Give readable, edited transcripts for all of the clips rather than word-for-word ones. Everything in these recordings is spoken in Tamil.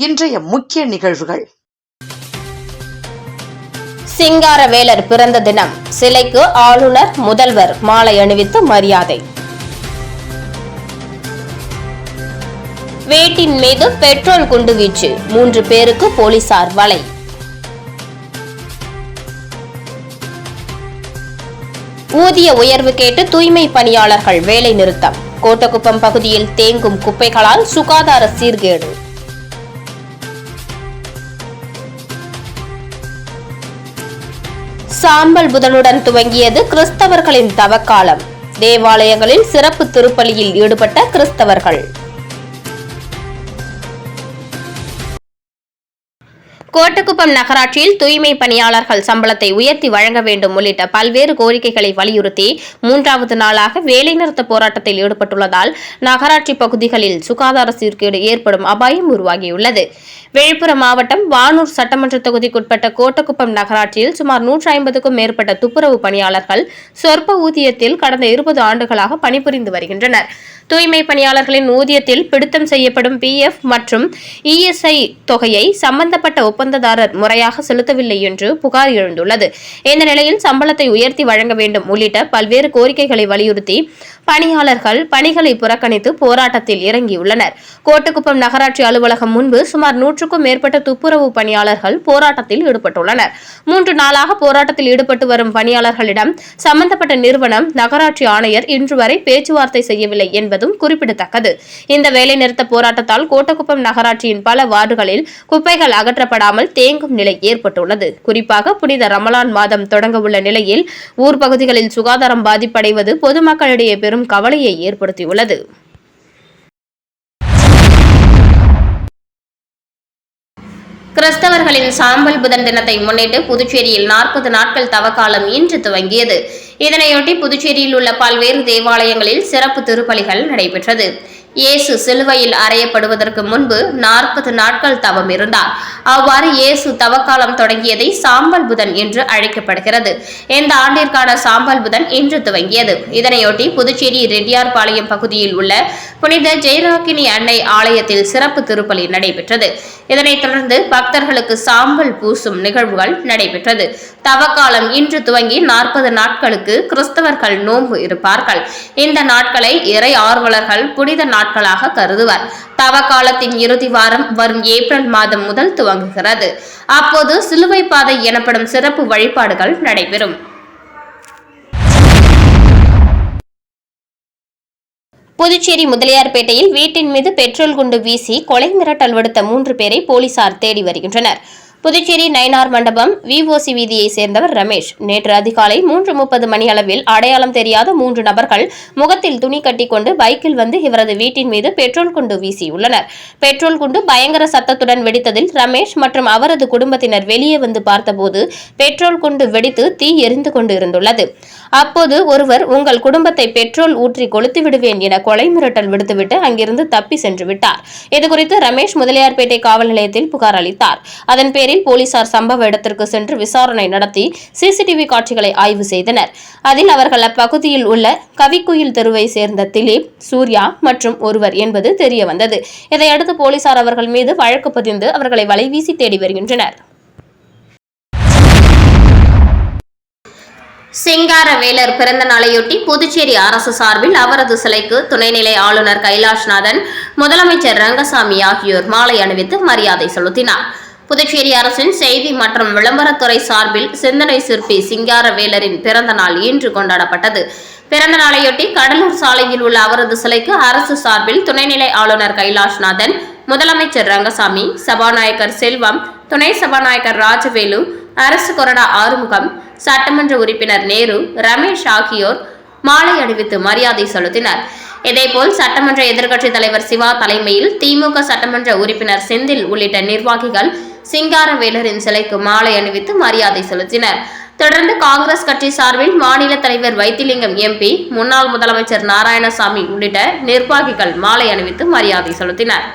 இன்றைய முக்கிய நிகழ்வுகள். சிங்காரவேலர் பிறந்த தினம், சிலைக்கு ஆளுநர், முதல்வர் மாலை அணிவித்து மரியாதை. வீட்டின் மீது பெட்ரோல் குண்டுவீச்சு, 3 பேருக்கு போலீசார் வலை. ஊதிய உயர்வு கேட்டு தூய்மை பணியாளர்கள் வேலை நிறுத்தம். கோட்டக்குப்பம் பகுதியில் தேங்கும் குப்பைகளால் சுகாதார சீர்கேடு. சாம்பல் புதனுடன் துவங்கியது கிறிஸ்தவர்களின் தவக்காலம். தேவாலயங்களில் சிறப்பு திருப்பலியில் ஈடுபட்ட கிறிஸ்தவர்கள். கோட்டக்குப்பம் நகராட்சியில் தூய்மை பணியாளர்கள் சம்பளத்தை உயர்த்தி வழங்க வேண்டும் உள்ளிட்ட பல்வேறு கோரிக்கைகளை வலியுறுத்தி 3வது நாளாக வேலைநிறுத்த போராட்டத்தில் ஈடுபட்டுள்ளதால் நகராட்சி பகுதிகளில் சுகாதார சீர்கேடு ஏற்படும் அபாயம் உருவாகியுள்ளது. விழுப்புரம் மாவட்டம் வானூர் சட்டமன்ற தொகுதிக்குட்பட்ட கோட்டக்குப்பம் நகராட்சியில் சுமார் 150க்கும் மேற்பட்ட துப்புரவு பணியாளர்கள் சொற்ப ஊதியத்தில் கடந்த 20 ஆண்டுகளாக பணிபுரிந்து வருகின்றனர். தூய்மை பணியாளர்களின் ஊதியத்தில் பிடித்தம் செய்யப்படும் PF மற்றும் ESI தொகையை சம்பந்தப்பட்ட ஒப்பந்ததாரர் முறையாக செலுத்தவில்லை என்று புகார் எழுந்துள்ளது. இந்த நிலையில் சம்பளத்தை உயர்த்தி வழங்க வேண்டும் உள்ளிட்ட பல்வேறு கோரிக்கைகளை வலியுறுத்தி பணியாளர்கள் பணிகளை புறக்கணித்து போராட்டத்தில் இறங்கியுள்ளனர். கோட்டக்குப்பம் நகராட்சி அலுவலகம் முன்பு சுமார் 100க்கும் மேற்பட்ட துப்புரவு பணியாளர்கள் போராட்டத்தில் ஈடுபட்டுள்ளனர். 3 நாளாக போராட்டத்தில் ஈடுபட்டு வரும் பணியாளர்களிடம் சம்பந்தப்பட்ட நிறுவனம், நகராட்சி ஆணையர் இன்று வரை பேச்சுவார்த்தை செய்யவில்லை என்பதும் குறிப்பிடத்தக்கது. இந்த வேலைநிறுத்த போராட்டத்தால் கோட்டக்குப்பம் நகராட்சியின் பல வார்டுகளில் குப்பைகள் அகற்றப்படாமல் தேங்கும் நிலை ஏற்பட்டுள்ளது. குறிப்பாக புனித ரமலான் மாதம் தொடங்க உள்ள நிலையில் ஊர் பகுதிகளில் சுகாதாரம் பாதிப்படைவது பொதுமக்களிடையே பெரும் கவலையை ஏற்படுத்தியுள்ளது. கிறிஸ்தவர்களின் சாம்பல் புதன் தினத்தை முன்னிட்டு புதுச்சேரியில் 40 நாட்கள் தவக்காலம் இன்று துவங்கியது. இதனையொட்டி புதுச்சேரியில் உள்ள பல்வேறு தேவாலயங்களில் சிறப்பு திருப்பலிகள் நடைபெற்றது. இயேசு சிலுவையில் அறையப்படுவதற்கு முன்பு 40 நாட்கள் தவம் இருந்தார். அவ்வாறு இயேசு தவக்காலம் தொடங்கியதை சாம்பல் புதன் என்று அழைக்கப்படுகிறது. இந்த ஆண்டிற்கான சாம்பல் புதன் இன்று துவங்கியது. இதனையொட்டி புதுச்சேரி ரெட்டியார்பாளையம் பகுதியில் உள்ள புனித ஜெயராக்கினி அன்னை ஆலயத்தில் சிறப்பு திருப்பலி நடைபெற்றது. இதனைத் தொடர்ந்து பக்தர்களுக்கு சாம்பல் பூசும் நிகழ்வுகள் நடைபெற்றது. தவக்காலம் இன்று துவங்கி 40 நாட்களுக்கு கிறிஸ்தவர்கள் நோன்பு இருப்பார்கள். இந்த நாட்களை இறை ஆர்வலர்கள் புனித நாட்களாக கருதுவர். தவக்காலத்தின் இறுதி வாரம் வரும் ஏப்ரல் மாதம் முதல் துவங்குகிறது. அப்போது சிலுவை பாதை எனப்படும் சிறப்பு வழிபாடுகள் நடைபெறும். புதுச்சேரி முதலியார்பேட்டையில் வீட்டின் மீது பெட்ரோல் குண்டு வீசி கொலை மிரட்டல் விடுத்த 3 பேரை போலீசார் தேடி வருகின்றனர். புதுச்சேரி நயினார் மண்டபம் VOC வீதியை சேர்ந்தவர் ரமேஷ். நேற்று அதிகாலை 3:30 மணி அளவில் அடையாளம் தெரியாத 3 நபர்கள் முகத்தில் துணி கட்டிக்கொண்டு பைக்கில் வந்து இவரது வீட்டின் மீது பெட்ரோல் குண்டு வீசியுள்ளனர். பெட்ரோல் குண்டு பயங்கர சத்தத்துடன் வெடித்ததில் ரமேஷ் மற்றும் அவரது குடும்பத்தினர் வெளியே வந்து பார்த்தபோது பெட்ரோல் குண்டு வெடித்து தீ எரிந்து கொண்டு இருந்துள்ளது. அப்போது ஒருவர், உங்கள் குடும்பத்தை பெட்ரோல் ஊற்றி கொளுத்தி விடுவேன் என கொலை மிரட்டல் விடுத்துவிட்டு அங்கிருந்து தப்பி சென்று விட்டார். இதுகுறித்து ரமேஷ் முதலியார்பேட்டை காவல் நிலையத்தில் புகார் அளித்தார். அதன் பேரில் போலீசார் சம்பவ இடத்திற்கு சென்று விசாரணை நடத்தி CCTV காட்சிகளை ஆய்வு செய்தனர். அதில் அவர்கள் அப்பகுதியில் உள்ள கவிக்குயில் தெருவை சேர்ந்த திலீப், சூர்யா மற்றும் ஒருவர் என்பது தெரியவந்தது. இதையடுத்து போலீசார் அவர்கள் மீது வழக்கு பதிந்து அவர்களை வலைவீசி தேடி வருகின்றனர். சிங்காரவேலர் பிறந்த நாளையொட்டி புதுச்சேரி அரசு சார்பில் அவரது சிலைக்கு துணைநிலை ஆளுநர் கைலாஷ்நாதன், முதலமைச்சர் ரங்கசாமி ஆகியோர் மாலை அணிவித்து மரியாதை செலுத்தினார். புதுச்சேரி அரசின் செய்தி மற்றும் விளம்பரத்துறை சார்பில் சிந்தனை சிற்பி சிங்காரவேலரின் பிறந்த நாள் இன்று கொண்டாடப்பட்டது. பிறந்த நாளையொட்டி கடலூர் சாலையில் உள்ள அவரது சிலைக்கு அரசு சார்பில் துணைநிலை ஆளுநர் கைலாஷ்நாதன், முதலமைச்சர் ரங்கசாமி, சபாநாயகர் செல்வம், துணை சபாநாயகர் ராஜவேலு, அரசு கொறடா ஆறுமுகம், சட்டமன்ற உறுப்பினர் நேரு, ரமேஷ் ஆகியோர் மாலை அணிவித்து மரியாதை செலுத்தினர். இதேபோல் சட்டமன்ற எதிர்க்கட்சித் தலைவர் சிவா தலைமையில் திமுக சட்டமன்ற உறுப்பினர் செந்தில் உள்ளிட்ட நிர்வாகிகள் சிங்காரவேலரின் சிலைக்கு மாலை அணிவித்து மரியாதை செலுத்தினர். தொடர்ந்து காங்கிரஸ் கட்சி சார்பில் மாநில தலைவர் வைத்திலிங்கம் MP, முன்னாள் முதலமைச்சர் நாராயணசாமி உள்ளிட்ட நிர்வாகிகள் மாலை அணிவித்து மரியாதை செலுத்தினர்.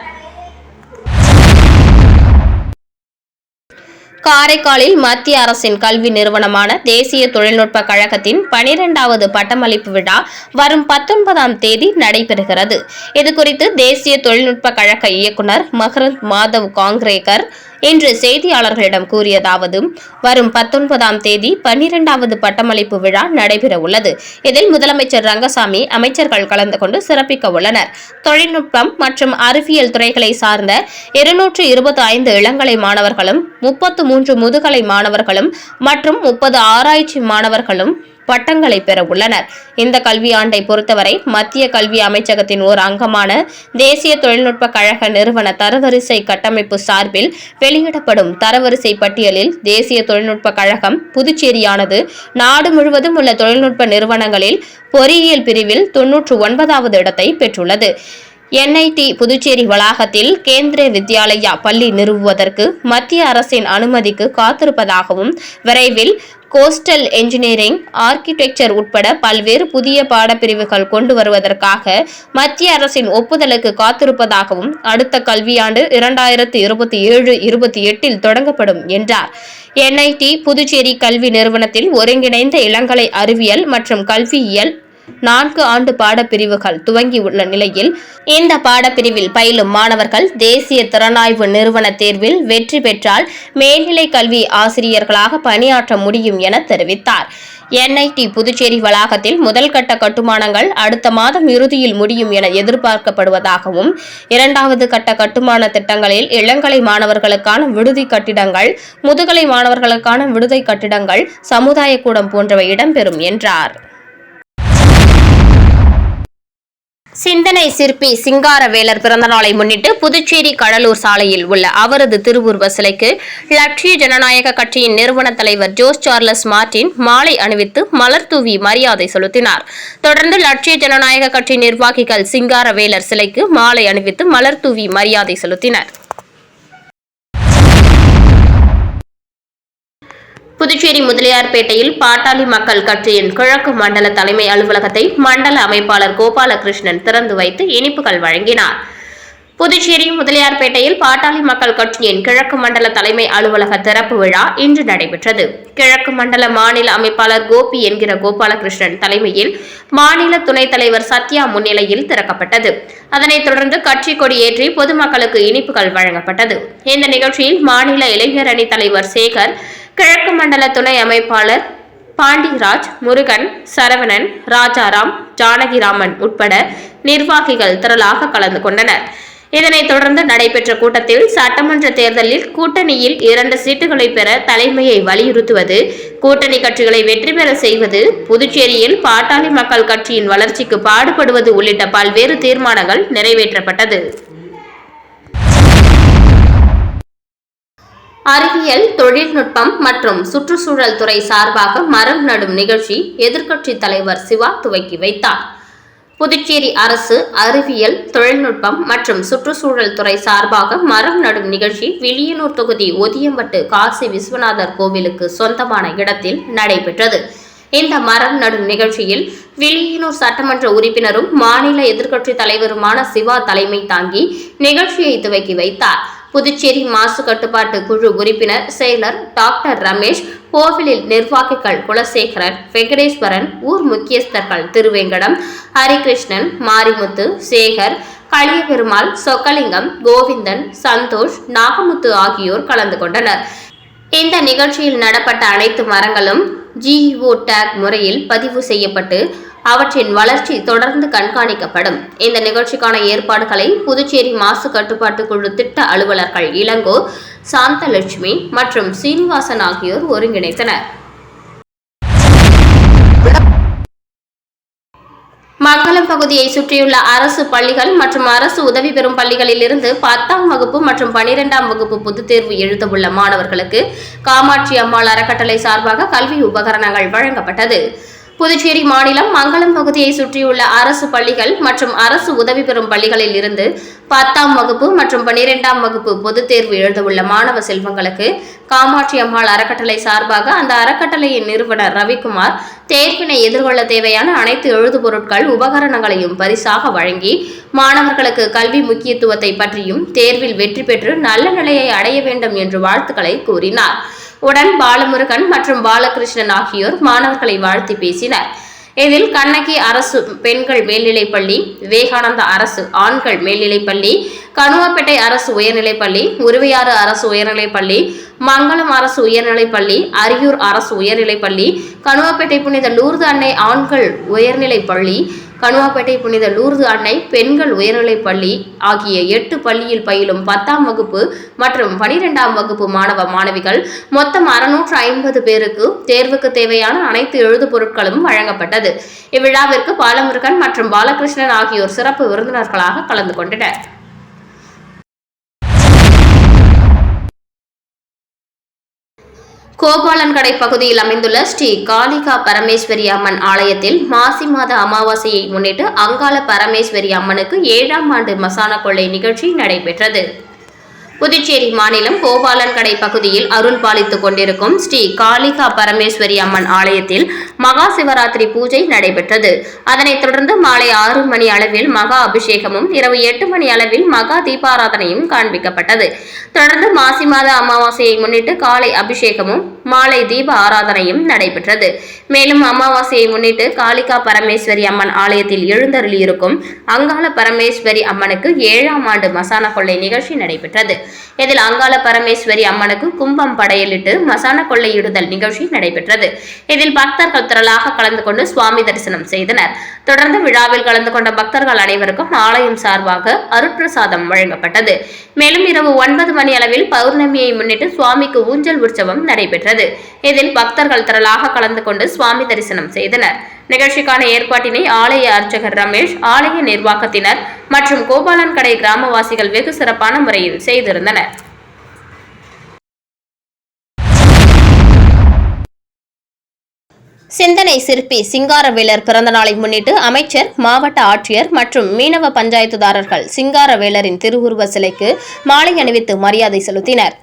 காரைக்காலில் மத்திய அரசின் கல்வி நிறுவனமான தேசிய தொழில்நுட்ப கழகத்தின் 12வது பட்டமளிப்பு விழா வரும் 19ஆம் தேதி நடைபெறுகிறது. இதுகுறித்து தேசிய தொழில்நுட்ப கழக இயக்குநர் மகரந்த் மாதவ் காங்க்ரேகர் இன்று செய்தியாளர்களிடம் கூறியதாவது, வரும் 19ஆம் தேதி 12வது பட்டமளிப்பு விழா நடைபெற உள்ளது. இதில் முதலமைச்சர் ரங்கசாமி, அமைச்சர்கள் கலந்து கொண்டு சிறப்பிக்க உள்ளனர். தொழில்நுட்பம் மற்றும் அறிவியல் துறைகளை சார்ந்த 225 இளங்கலை மாணவர்களும் 33 முதுகலை மாணவர்களும் மற்றும் 30 ஆராய்ச்சி மாணவர்களும் பட்டங்களை பெற உள்ளனர். இந்த கல்வியாண்டை பொறுத்தவரை மத்திய கல்வி அமைச்சகத்தின் ஓர் அங்கமான தேசிய தொழில்நுட்ப கழக நிறுவன தரவரிசை கட்டமைப்பு சார்பில் வெளியிடப்படும் தரவரிசை பட்டியலில் தேசிய தொழில்நுட்ப கழகம் புதுச்சேரியானது நாடு முழுவதும் உள்ள தொழில்நுட்ப நிறுவனங்களில் பொறியியல் பிரிவில் 99வது இடத்தை பெற்றுள்ளது. NIT புதுச்சேரி வளாகத்தில் கேந்திரிய வித்யாலயா பள்ளி நிறுவுவதற்கு மத்திய அரசின் அனுமதிக்கு காத்திருப்பதாகவும், விரைவில் கோஸ்டல் என்ஜினியரிங், ஆர்க்கிடெக்சர் உட்பட பல்வேறு புதிய பாடப்பிரிவுகள் கொண்டு வருவதற்காக மத்திய அரசின் ஒப்புதலுக்கு காத்திருப்பதாகவும், அடுத்த கல்வியாண்டு 2027-28 தொடங்கப்படும் என்றார். NIT புதுச்சேரி கல்வி நிறுவனத்தில் ஒருங்கிணைந்த இளங்கலை அறிவியல் மற்றும் கல்வியியல் 4 ஆண்டு பாடப்பிரிவுகள் துவங்கியுள்ள நிலையில் இந்த பாடப்பிரிவில் பயிலும் மாணவர்கள் தேசிய திறனாய்வு நிறுவன தேர்வில் வெற்றி பெற்றால் மேல்நிலை கல்வி ஆசிரியர்களாக பணியாற்ற முடியும் என தெரிவித்தார். NIT புதுச்சேரி வளாகத்தில் முதல் கட்ட கட்டுமானங்கள் அடுத்த மாதம் இறுதியில் முடியும் என எதிர்பார்க்கப்படுவதாகவும், 2வது கட்ட கட்டுமான திட்டங்களில் இளங்கலை மாணவர்களுக்கான விடுதி கட்டிடங்கள், முதுகலை மாணவர்களுக்கான விடுதி கட்டிடங்கள், சமுதாய கூடம் போன்றவை இடம்பெறும் என்றார். சிந்தனை சிற்பி சிங்காரவேலர் பிறந்தநாளை முன்னிட்டு புதுச்சேரி கடலூர் சாலையில் உள்ள அவரது திருவுருவ சிலைக்கு லட்சிய ஜனநாயக கட்சியின் நிறுவன தலைவர் ஜோஸ் சார்லஸ் மார்டின் மாலை அணிவித்து மலர் தூவி மரியாதை செலுத்தினார். தொடர்ந்து லட்சிய ஜனநாயக கட்சி நிர்வாகிகள் சிங்காரவேலர் சிலைக்கு மாலை அணிவித்து மலர் தூவி மரியாதை செலுத்தினர். புதுச்சேரி முதலியார்பேட்டையில் பாட்டாளி மக்கள் கட்சியின் கிழக்கு மண்டல தலைமை அலுவலகத்தை மண்டல அமைப்பாளர் கோபாலகிருஷ்ணன் திறந்து வைத்து இனிப்புகள் வழங்கினார். புதுச்சேரி முதலியார்பேட்டையில் பாட்டாளி மக்கள் கட்சியின் கிழக்கு மண்டல தலைமை அலுவலக திறப்பு விழா இன்று நடைபெற்றது. கிழக்கு மண்டல மாநில அமைப்பாளர் கோபி என்கிற கோபாலகிருஷ்ணன் தலைமையில் மாநில துணைத் தலைவர் சத்யா முன்னிலையில் திறக்கப்பட்டது. அதனைத் தொடர்ந்து கட்சி கொடி ஏற்றி பொதுமக்களுக்கு இனிப்புகள் வழங்கப்பட்டது. இந்த நிகழ்ச்சியில் மாநில இளைஞர் அணி தலைவர் சேகர், கிழக்கு மண்டல துணை அமைப்பாளர் பாண்டிராஜ், முருகன், சரவணன், ராஜாராம், ஜானகிராமன் உட்பட நிர்வாகிகள் திரளாக கலந்து கொண்டனர். இதனைத் தொடர்ந்து நடைபெற்ற கூட்டத்தில் சட்டமன்ற தேர்தலில் கூட்டணியில் 2 சீட்டுகளை பெற தலைமையை வலியுறுத்துவது, கூட்டணி கட்சிகளை வெற்றி பெற செய்வது, புதுச்சேரியில் பாட்டாளி மக்கள் கட்சியின் வளர்ச்சிக்கு பாடுபடுவது உள்ளிட்ட பல்வேறு தீர்மானங்கள் நிறைவேற்றப்பட்டது. அறிவியல், தொழில்நுட்பம் மற்றும் சுற்றுச்சூழல் துறை சார்பாக மரம் நடும் நிகழ்ச்சி எதிர்க்கட்சித் தலைவர் சிவா துவக்கி வைத்தார். புதுச்சேரி அரசு அறிவியல், தொழில்நுட்பம் மற்றும் சுற்றுச்சூழல் துறை சார்பாக மரம் நடும் நிகழ்ச்சி வில்லியனூர் தொகுதி ஒதியம்பட்டு காசி விஸ்வநாதர் கோவிலுக்கு சொந்தமான இடத்தில் நடைபெற்றது. இந்த மரம் நடும் நிகழ்ச்சியில் வில்லியனூர் சட்டமன்ற உறுப்பினரும் மாநில எதிர்க்கட்சித் தலைவருமான சிவா தலைமை தாங்கி நிகழ்ச்சியை துவக்கி வைத்தார். புதுச்சேரி மாசு கட்டுப்பாட்டு குழு உறுப்பினர் செயலர் டாக்டர் ரமேஷ், கோவிலில் நிர்வாகிகள் குலசேகரன், வெங்கடேஸ்வரன், ஊர் முக்கியஸ்தர்கள் திருவேங்கடம், ஹரிகிருஷ்ணன், மாரிமுத்து, சேகர், களியபெருமாள், சொக்கலிங்கம், கோவிந்தன், சந்தோஷ், நாகமுத்து ஆகியோர் கலந்து கொண்டனர். இந்த நிகழ்ச்சியில் நடப்பட்ட அனைத்து மரங்களும் GEO டேக் முறையில் பதிவு செய்யப்பட்டு அவற்றின் வளர்ச்சி தொடர்ந்து கண்காணிக்கப்படும். இந்த நிகழ்ச்சிக்கான ஏற்பாடுகளை புதுச்சேரி மாசு கட்டுப்பாட்டு குழு திட்ட அலுவலர்கள் இளங்கோ, சாந்தலட்சுமி மற்றும் சீனிவாசன் ஆகியோர் ஒருங்கிணைத்தனர். மங்கலம் பகுதியை சுற்றியுள்ள அரசு பள்ளிகள் மற்றும் அரசு உதவி பெறும் பள்ளிகளில் இருந்து 10ஆம் வகுப்பு மற்றும் 12ஆம் வகுப்பு பொதுத் தேர்வு எழுதவுள்ள மாணவர்களுக்கு காமாட்சி அம்மாள் அறக்கட்டளை சார்பாக கல்வி உபகரணங்கள் வழங்கப்பட்டது. புதுச்சேரி மாநிலம் மங்களம் பகுதியை சுற்றியுள்ள அரசு பள்ளிகள் மற்றும் அரசு உதவி பெறும் பள்ளிகளில் இருந்து 10ஆம் வகுப்பு மற்றும் 12ஆம் வகுப்பு பொதுத் தேர்வு எழுதவுள்ள மாணவ செல்வங்களுக்கு காமாட்சி அம்மாள் அறக்கட்டளை சார்பாக அந்த அறக்கட்டளையின் நிறுவனர் ரவிக்குமார் தேர்வினை எதிர்கொள்ள தேவையான அனைத்து எழுதுபொருட்கள் உபகரணங்களையும் பரிசாக வழங்கி மாணவர்களுக்கு கல்வி முக்கியத்துவத்தை பற்றியும் தேர்வில் வெற்றி பெற்று நல்ல நிலையை அடைய வேண்டும் என்று வாழ்த்துக்களை கூறினார். உடன் பாலமுருகன் மற்றும் பாலகிருஷ்ணன் ஆகியோர் மாணவர்களை வாழ்த்தி பேசினர். இதில் கண்ணகி அரசு பெண்கள் மேல்நிலைப்பள்ளி, விவேகானந்தா அரசு ஆண்கள் மேல்நிலைப்பள்ளி, கணுவாப்பேட்டை அரசு உயர்நிலைப்பள்ளி, உருவையாறு அரசு உயர்நிலைப்பள்ளி, மங்களம் அரசு உயர்நிலைப்பள்ளி, அரியூர் அரசு உயர்நிலைப்பள்ளி, கணுவாப்பேட்டை புனித லூர்து அன்னை ஆண்கள் உயர்நிலைப்பள்ளி, கணுவாப்பேட்டை புனித லூர்து அன்னை பெண்கள் உயர்நிலைப்பள்ளி ஆகிய 8 பள்ளியில் பயிலும் 10ஆம் வகுப்பு மற்றும் 12ஆம் வகுப்பு மாணவ மாணவிகள் மொத்தம் 650 பேருக்கு தேர்வுக்கு தேவையான அனைத்து எழுது பொருட்களும் வழங்கப்பட்டது. இவ்விழாவிற்கு பாலமுருகன் மற்றும் பாலகிருஷ்ணன் ஆகியோர் சிறப்பு விருந்தினர்களாக கலந்து கொண்டனர். கோபாலன்கடை பகுதியில் அமைந்துள்ள ஸ்ரீ காளிகா பரமேஸ்வரி அம்மன் ஆலயத்தில் மாசி மாத அமாவாசையை முன்னிட்டு அங்காள பரமேஸ்வரி அம்மனுக்கு 7ஆம் ஆண்டு மசான கொள்ளை நிகழ்ச்சி நடைபெற்றது. புதுச்சேரி மாநிலம் கோபாலன்கடை பகுதியில் அருள் பாலித்துக் கொண்டிருக்கும் ஸ்ரீ காளிகா பரமேஸ்வரி அம்மன் ஆலயத்தில் மகா சிவராத்திரி பூஜை நடைபெற்றது. அதனைத் தொடர்ந்து மாலை 6 மணி அளவில் மகா அபிஷேகமும் இரவு 8 மணி அளவில் மகா தீபாராதனையும் காண்பிக்கப்பட்டது. தொடர்ந்து மாசி மாத அமாவாசையை முன்னிட்டு காலை அபிஷேகமும் மாலை தீப ஆராதனையும் நடைபெற்றது. மேலும் அமாவாசையை முன்னிட்டு காளிகா பரமேஸ்வரி அம்மன் ஆலயத்தில் எழுந்தருளியிருக்கும் அங்காள பரமேஸ்வரி அம்மனுக்கு 7ஆம் ஆண்டு மசான கொள்ளை நிகழ்ச்சி நடைபெற்றது. இதில் அங்காள பரமேஸ்வரி அம்மனுக்கு கும்பம் படையலிட்டு மசான கொள்ளையிடுதல் நிகழ்ச்சி நடைபெற்றது. இதில் பக்தர்கள் திரளாக கலந்து கொண்டு சுவாமி தரிசனம் செய்தனர். தொடர்ந்து விழாவில் கலந்து கொண்ட பக்தர்கள் அனைவருக்கும் ஆலயம் சார்பாக அருட்பிரசாதம் வழங்கப்பட்டது. மேலும் இரவு 9 மணி அளவில் பௌர்ணமியை முன்னிட்டு சுவாமிக்கு ஊஞ்சல் உற்சவம் நடைபெற்றது. இதில் பக்தர்கள் திரளாக கலந்து கொண்டு சுவாமி தரிசனம் செய்தனர். நிகழ்ச்சிக்கான ஏற்பாட்டினை ஆலய அர்ச்சகர் ரமேஷ், ஆலய நிர்வாகத்தினர் மற்றும் கோபாலன்கடை கிராமவாசிகள் வெகு சிறப்பான முறையில் செய்திருந்தனர். சிந்தனை சிற்பி சிங்காரவேலர் பிறந்தநாளை முன்னிட்டு அமைச்சர், மாவட்ட ஆட்சியர் மற்றும் மீனவ பஞ்சாயத்துதாரர்கள் சிங்காரவேலரின் திருவுருவ சிலைக்கு மாலை அணிவித்து மரியாதை செலுத்தினர்.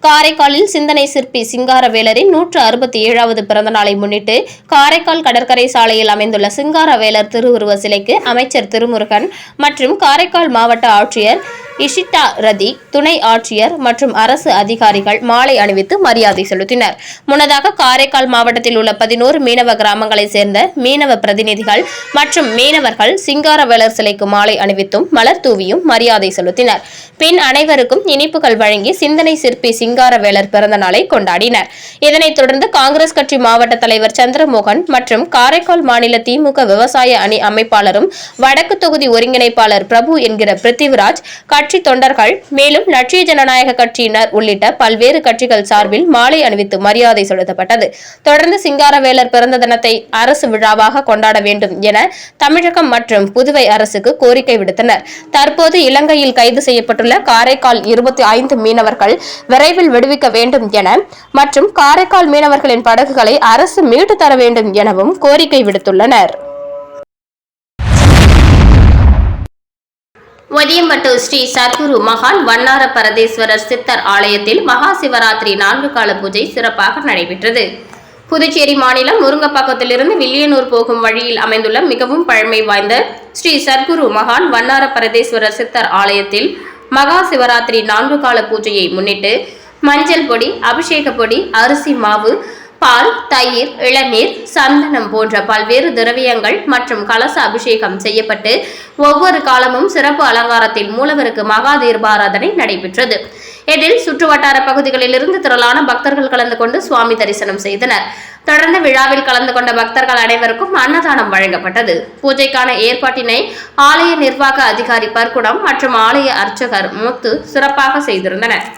காரைக்காலில் சிந்தனை சிற்பி சிங்காரவேலரின் 167வது பிறந்தநாளை முன்னிட்டு காரைக்கால் கடற்கரை சாலையில் அமைந்துள்ள சிங்காரவேலர் திருவுருவ சிலைக்கு அமைச்சர் திருமுருகன் மற்றும் காரைக்கால் மாவட்ட ஆட்சியர் இஷிதா ரதி, துணை ஆட்சியர் மற்றும் அரசு அதிகாரிகள் மாலை அணிவித்து மரியாதை செலுத்தினர். முன்னதாக காரைக்கால் மாவட்டத்தில் உள்ள 11 மீனவ கிராமங்களைச் சேர்ந்த மீனவ பிரதிநிதிகள் மற்றும் மீனவர்கள் சிங்காரவேலர் சிலைக்கு மாலை அணிவித்தும் மலர் தூவியும் மரியாதை செலுத்தினர். பின் அனைவருக்கும் இனிப்புகள் வழங்கி சிந்தனை சிற்பி சிங்காரவேலர் பிறந்த நாளை கொண்டாடினர். இதனைத் தொடர்ந்து காங்கிரஸ் கட்சி மாவட்ட தலைவர் சந்திரமோகன் மற்றும் காரைக்கால் மாநில திமுக விவசாய அணி அமைப்பாளரும் வடக்கு தொகுதி ஒருங்கிணைப்பாளர் பிரபு என்கிற பிருத்திவிராஜ், கட்சி தொண்டர்கள், மேலும் லட்சிய ஜனநாயக கட்சியினர் உள்ளிட்ட பல்வேறு கட்சிகள் சார்பில் மாலை அணிவித்து மரியாதை செலுத்தப்பட்டது. தொடர்ந்து சிங்காரவேலர் பிறந்த தினத்தை அரசு விழாவாக கொண்டாட வேண்டும் என தமிழகம் மற்றும் புதுவை அரசுக்கு கோரிக்கை விடுத்தனர். தற்போது இலங்கையில் கைது செய்யப்பட்டுள்ள காரைக்கால் 25 மீனவர்கள் விரைவில் விடுவிக்க வேண்டும் என மற்றும் காரைக்கால் மீனவர்களின் படகுகளை அரசு மீட்டு தர வேண்டும் எனவும் கோரிக்கை விடுத்துள்ளனர். ஒதியம்பட்டு ஸ்ரீ சத்குரு மகான் வண்ணார பரதேஸ்வரர் சித்தர் ஆலயத்தில் மகா சிவராத்திரி 4 கால பூஜை சிறப்பாக நடைபெற்றது. புதுச்சேரி மாநிலம் முருங்கப்பாக்கத்திலிருந்து வில்லியனூர் போகும் வழியில் அமைந்துள்ள மிகவும் பழமை வாய்ந்த ஸ்ரீ சத்குரு மகான் வண்ணார பரதேஸ்வரர் சித்தர் ஆலயத்தில் மகா சிவராத்திரி 4 கால பூஜையை முன்னிட்டு மஞ்சள் பொடி, அபிஷேக பொடி, அரிசி மாவு, பால், தயிர், இளநீர், சந்தனம் போன்ற பல்வேறு திரவியங்கள் மற்றும் கலச அபிஷேகம் செய்யப்பட்டு ஒவ்வொரு காலமும் சிறப்பு அலங்காரத்தில் மூலவருக்கு மகா தீபாராதனை நடைபெற்றது. இதில் சுற்றுவட்டார பகுதிகளிலிருந்து திரளான பக்தர்கள் கலந்து கொண்டு சுவாமி தரிசனம் செய்தனர். தொடர்ந்து விழாவில் கலந்து கொண்ட பக்தர்கள் அனைவருக்கும் அன்னதானம் வழங்கப்பட்டது. பூஜைக்கான ஏற்பாட்டினை ஆலய நிர்வாக அதிகாரி பர்குடம் மற்றும் ஆலய அர்ச்சகர் முத்து சிறப்பாக செய்திருந்தனர்.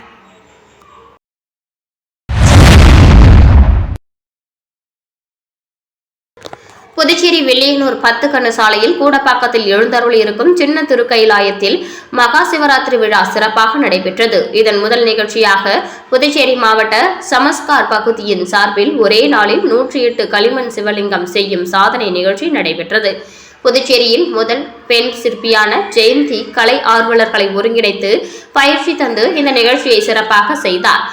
புதுச்சேரி வில்லியனூர் 10 கண்ணு சாலையில் கூடப்பாக்கத்தில் எழுந்தருளி இருக்கும் சின்ன திருக்கைலாயத்தில் மகா சிவராத்திரி விழா சிறப்பாக நடைபெற்றது. இதன் முதல் நிகழ்ச்சியாக புதுச்சேரி மாவட்ட சமஸ்கார் பகுதியின் சார்பில் ஒரே நாளில் 108 களிமண் சிவலிங்கம் செய்யும் சாதனை நிகழ்ச்சி நடைபெற்றது. புதுச்சேரியில் முதல் பெண் சிற்பியான ஜெயந்தி கலை ஆர்வலர்களை ஒருங்கிணைத்து பயிற்சி தந்து இந்த நிகழ்ச்சியை சிறப்பாக செய்தார்.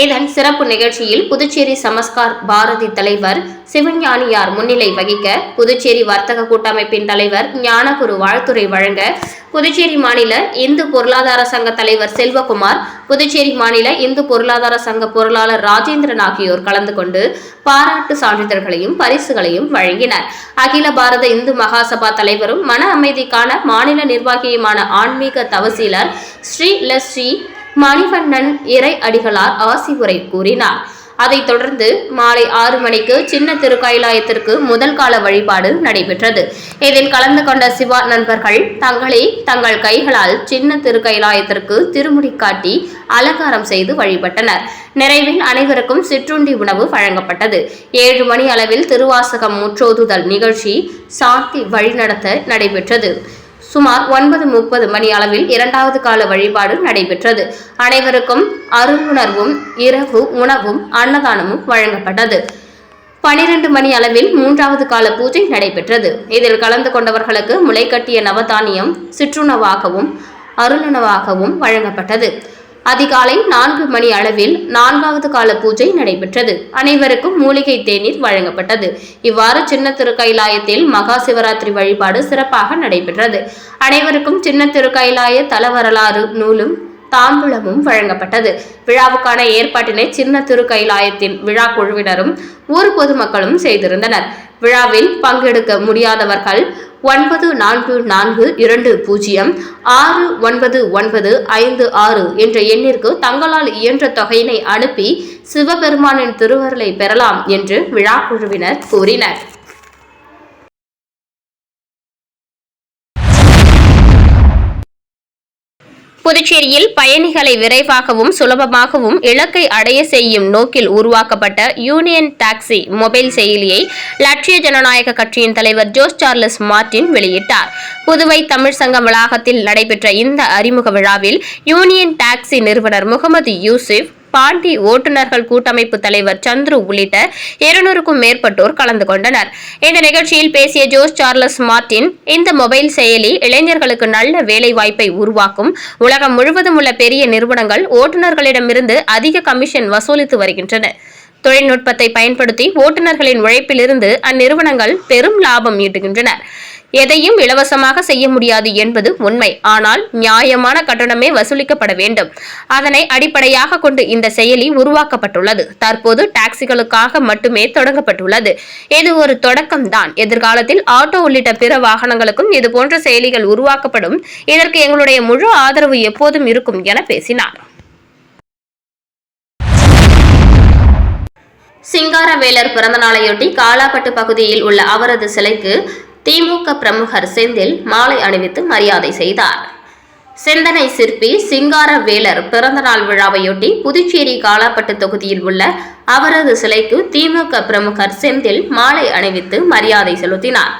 இதன் சிறப்பு நிகழ்ச்சியில் புதுச்சேரி சமஸ்கார் பாரதி தலைவர் சிவஞானியார் முன்னிலை வகிக்க, புதுச்சேரி வர்த்தக கூட்டமைப்பின் தலைவர் ஞானகுரு வாழ்த்துரை வழங்க, புதுச்சேரி மாநில இந்து பொருளாதார சங்க தலைவர் செல்வகுமார், புதுச்சேரி மாநில இந்து பொருளாதார சங்க பொருளாளர் ராஜேந்திரன் ஆகியோர் கலந்து கொண்டு பாராட்டு சான்றிதழ்களையும் பரிசுகளையும் வழங்கினர். அகில பாரத இந்து மகாசபா தலைவரும் மன அமைதிக்கான மாநில நிர்வாகியுமான ஆன்மீக தவசீலர் ஸ்ரீ மணிவண்ணன் இறை அடிகளார் ஆசி உரை கூறினார். அதைத் தொடர்ந்து மாலை 6 மணிக்கு சின்ன திருக்கைலாயத்திற்கு முதல் கால வழிபாடு நடைபெற்றது. இதில் கலந்து கொண்ட சிவா நண்பர்கள் தங்கள் கைகளால் சின்ன திருக்கைலாயத்திற்கு திருமுடி காட்டி அலங்காரம் செய்து வழிபட்டனர். நிறைவில் அனைவருக்கும் சிற்றுண்டி உணவு வழங்கப்பட்டது. 7 மணி அளவில் திருவாசகம் முற்றோதுதல் நிகழ்ச்சி சாந்தி வழிநடத்த நடைபெற்றது. சுமார் 9:30 மணி அளவில் 2வது கால வழிபாடு நடைபெற்றது. அனைவருக்கும் அருளுணர்வும் இரவு உணவும் அன்னதானமும் வழங்கப்பட்டது. 12 மணி அளவில் 3வது கால பூஜை நடைபெற்றது. இதில் கலந்து கொண்டவர்களுக்கு முளைக்கட்டிய நவதானியம் சிற்றுணவாகவும் அருளுணவாகவும் வழங்கப்பட்டது. அதிகாலை 4 மணி அளவில் 4வது கால பூஜை நடைபெற்றது. அனைவருக்கும் மூலிகை தேநீர் வழங்கப்பட்டது. இவ்வாறு சின்ன திருக்கைலாயத்தில் மகா சிவராத்திரி வழிபாடு சிறப்பாக நடைபெற்றது. அனைவருக்கும் சின்ன திருக்கைலாய தல வரலாறு நூலும் தாம்பூலமும் வழங்கப்பட்டது. விழாவுக்கான ஏற்பாட்டினை சின்ன திருக்கைலாயத்தின் விழா குழுவினரும் ஊர் பொதுமக்களும் செய்திருந்தனர். விழாவில் பங்கெடுக்க முடியாதவர்கள் 9420699556 என்ற எண்ணிற்கு தங்களால் இயன்ற தொகையினை அனுப்பி சிவபெருமானின் திருவருளை பெறலாம் என்று விழா குழுவினர் கூறினர். புதுச்சேரியில் பயணிகளை விரைவாகவும் சுலபமாகவும் இலக்கை அடைய செய்யும் நோக்கில் உருவாக்கப்பட்ட யூனியன் டாக்ஸி மொபைல் செயலியை லட்சிய ஜனநாயக கட்சியின் தலைவர் ஜோஸ் சார்லஸ் மார்டின் வெளியிட்டார். புதுவை தமிழ் சங்கம் வளாகத்தில் நடைபெற்ற இந்த அறிமுக விழாவில் யூனியன் டாக்ஸி நிறுவனர் முகமது யூசுப், பாண்டி ஓட்டுநர்கள் கூட்டமைப்பு தலைவர் சந்துரு உள்ளிட்ட 200க்கும் மேற்பட்டோர் கலந்து கொண்டனர். இந்த நிகழ்ச்சியில் பேசிய ஜோஸ் சார்லஸ் மார்டின், இந்த மொபைல் செயலி இளைஞர்களுக்கு நல்ல வேலை வாய்ப்பை உருவாக்கும். உலகம் முழுவதும் உள்ள பெரிய நிறுவனங்கள் ஓட்டுநர்களிடமிருந்து அதிக கமிஷன் வசூலித்து வருகின்றன. தொழில்நுட்பத்தை பயன்படுத்தி ஓட்டுநர்களின் உழைப்பிலிருந்து அந்நிறுவனங்கள் பெரும் லாபம் ஈட்டுகின்றன. எதையும் இலவசமாக செய்ய முடியாது என்பது உண்மை. ஆனால் நியாயமான கட்டணமே வசூலிக்கப்பட வேண்டும். அதனை அடிப்படையாக கொண்டு இந்த செயலி உருவாக்கப்பட்டுள்ளது. தற்போது டாக்ஸிகளுக்காக மட்டுமே தொடங்கப்பட்டுள்ளது. இது ஒரு தொடக்கம்தான். எதிர்காலத்தில் ஆட்டோ உள்ளிட்ட பிற வாகனங்களுக்கும் இதுபோன்ற செயலிகள் உருவாக்கப்படும். இதற்கு எங்களுடைய முழு ஆதரவு எப்போதும் இருக்கும் என பேசினார். சிங்காரவேலர் பிறந்தநாளையொட்டி காலாப்பட்டு பகுதியில் உள்ள அவரது சிலைக்கு திமுக பிரமுகர் செந்தில் மாலை அணிவித்து மரியாதை செய்தார். சிந்தனை சிற்பி சிங்காரவேலர் பிறந்தநாள் விழாவையொட்டி புதுச்சேரி காலாப்பட்டு தொகுதியில் உள்ள அவரது சிலைக்கு திமுக பிரமுகர் செந்தில் மாலை அணிவித்து மரியாதை செலுத்தினார்.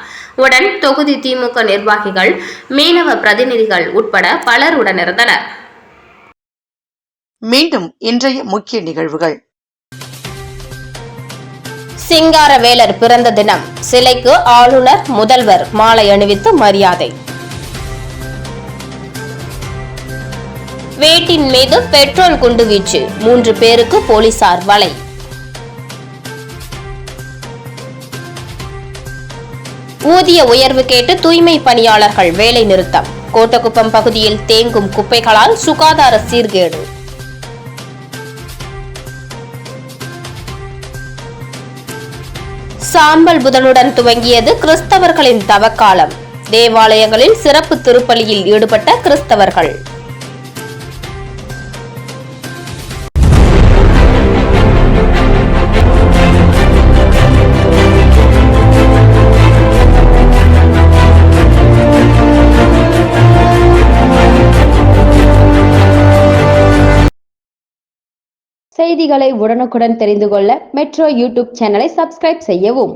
உடன் தொகுதி திமுக நிர்வாகிகள், மீனவ பிரதிநிதிகள் உட்பட பலர் உடனிருந்தனர். மீண்டும் இன்றைய முக்கிய நிகழ்வுகள். சிங்காரவேலர் பிறந்த தினம். சிலைக்கு ஆளுநர், முதல்வர் மாலை அணிவித்து மரியாதை. வீட்டின் மீது பெட்ரோல் குண்டுவீச்சு, 3 பேருக்கு போலீசார் வலை. ஊதிய உயர்வு கேட்டு தூய்மை பணியாளர்கள் வேலை நிறுத்தம். கோட்டக்குப்பம் பகுதியில் தேங்கும் குப்பைகளால் சுகாதார சீர்கேடு. சாம்பல் புதனுடன் துவங்கியது கிறிஸ்தவர்களின் தவக்காலம். தேவாலயங்களில் சிறப்பு திருப்பலியில் ஈடுபட்ட கிறிஸ்தவர்கள். செய்திகளை உடனுக்குடன் தெரிந்து கொள்ள மெட்ரோ யூடியூப் சேனலை சப்ஸ்கிரைப் செய்யவும்.